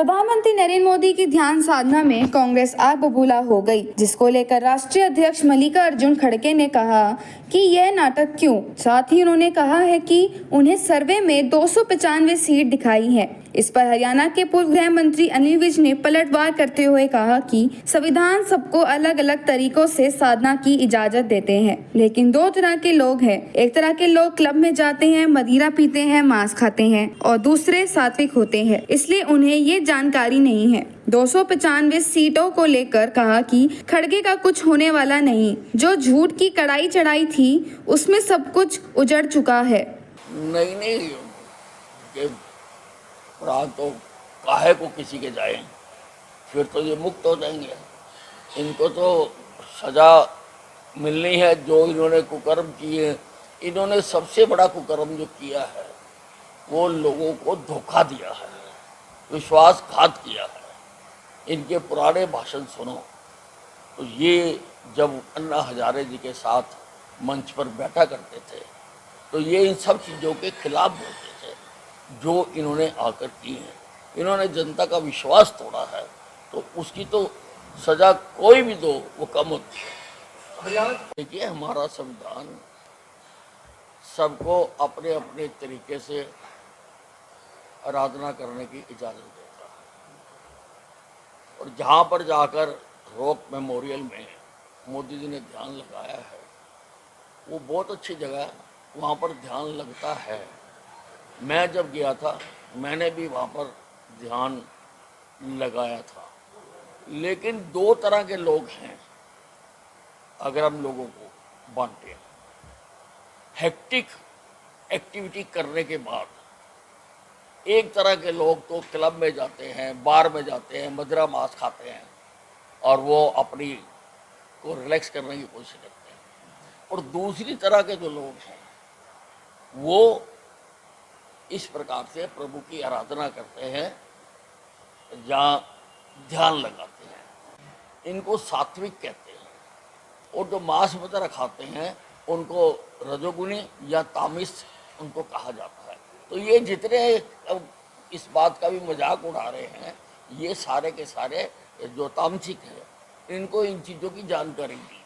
प्रधानमंत्री नरेंद्र मोदी की ध्यान साधना में कांग्रेस आग बबूला हो गई, जिसको लेकर राष्ट्रीय अध्यक्ष मल्लिकार्जुन खड़गे ने कहा कि यह नाटक क्यों। साथ ही उन्होंने कहा है कि उन्हें सर्वे में 295 सीट दिखाई है। इस पर हरियाणा के पूर्व गृह मंत्री अनिल विज ने पलटवार करते हुए कहा कि संविधान सबको अलग अलग तरीकों से साधना की इजाजत देते हैं, लेकिन दो तरह के लोग हैं। एक तरह के लोग क्लब में जाते हैं, मदिरा पीते हैं, मांस खाते हैं, और दूसरे सात्विक होते हैं, इसलिए उन्हें ये जानकारी नहीं है। 295 सीटों को लेकर कहा कि खड़गे का कुछ होने वाला नहीं, जो झूठ की कड़ाई चढ़ाई थी उसमें सब कुछ उजड़ चुका है। नहीं तो काहे को किसी के जाए, फिर तो ये मुक्त हो जाएंगे। इनको तो सजा मिलनी है जो इन्होंने कुकर्म किए। इन्होंने सबसे बड़ा कुकर्म जो किया है वो लोगों को धोखा दिया है, विश्वासघात किया है। इनके पुराने भाषण सुनो तो ये जब अन्ना हजारे जी के साथ मंच पर बैठा करते थे तो ये इन सब चीज़ों के खिलाफ बोलते थे जो इन्होंने आकर की है। इन्होंने जनता का विश्वास तोड़ा है तो उसकी तो सजा कोई भी दो वो कम होती है। देखिए, हमारा संविधान सबको अपने अपने तरीके से आराधना करने की इजाज़त देता है, और जहाँ पर जाकर रॉक मेमोरियल में मोदी जी ने ध्यान लगाया है वो बहुत अच्छी जगह है, वहाँ पर ध्यान लगता है। मैं जब गया था मैंने भी वहाँ पर ध्यान लगाया था, लेकिन दो तरह के लोग हैं। अगर हम लोगों को बांटे हैं, हेक्टिक एक्टिविटी करने के बाद एक तरह के लोग तो क्लब में जाते हैं, बार में जाते हैं, मदिरा मांस खाते हैं और वो अपनी को रिलैक्स करने की कोशिश करते हैं, और दूसरी तरह के जो लोग हैं वो इस प्रकार से प्रभु की आराधना करते हैं या ध्यान लगाते हैं। इनको सात्विक कहते हैं, और जो मांस मदिरा खाते हैं उनको रजोगुणी या तामिस उनको कहा जाता है। तो ये जितने इस बात का भी मजाक उड़ा रहे हैं ये सारे के सारे जो तामसिक है, इनको इन चीज़ों की जानकारी दी।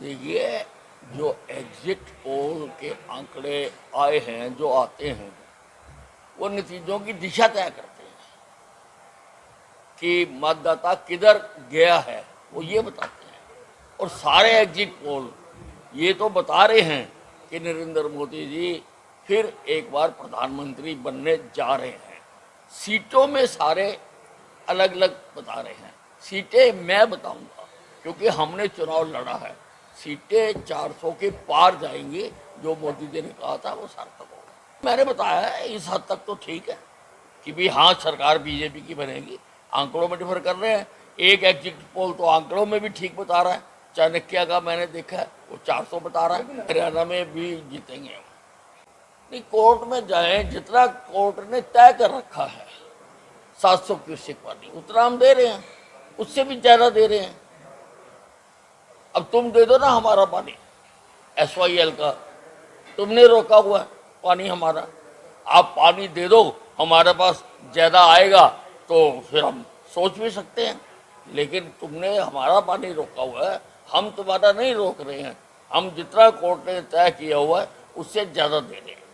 देखिए, जो एग्जिट पोल के आंकड़े आए हैं, जो आते हैं, वो नतीजों की दिशा तय करते हैं कि मतदाता किधर गया है, वो ये बताते हैं। और सारे एग्जिट पोल ये तो बता रहे हैं कि नरेंद्र मोदी जी फिर एक बार प्रधानमंत्री बनने जा रहे हैं। सीटों में सारे अलग अलग बता रहे हैं। सीटें मैं बताऊंगा क्योंकि हमने चुनाव लड़ा है। सीटें 400 के पार जाएंगी, जो मोदी जी ने कहा था वो सार्थक होगा। मैंने बताया है इस हद तक तो ठीक है कि भी हाँ, सरकार बीजेपी की बनेगी। आंकड़ों में डिफर कर रहे हैं। एक एग्जिट पोल तो आंकड़ों में भी ठीक बता रहा है, चाणक्य का मैंने देखा है वो 400 बता रहा है। हरियाणा में भी जीतेंगे। नहीं, कोर्ट में जाए, जितना कोर्ट ने तय कर रखा है 700 क्यूसेक पानी उतना हम दे रहे हैं, उससे भी ज़्यादा दे रहे हैं। अब तुम दे दो ना हमारा पानी, SYL का तुमने रोका हुआ है पानी हमारा, आप पानी दे दो, हमारे पास ज़्यादा आएगा तो फिर हम सोच भी सकते हैं। लेकिन तुमने हमारा पानी रोका हुआ है, हम तुम्हारा नहीं रोक रहे हैं। हम जितना कोर्ट ने तय किया हुआ है उससे ज़्यादा दे रहे हैं।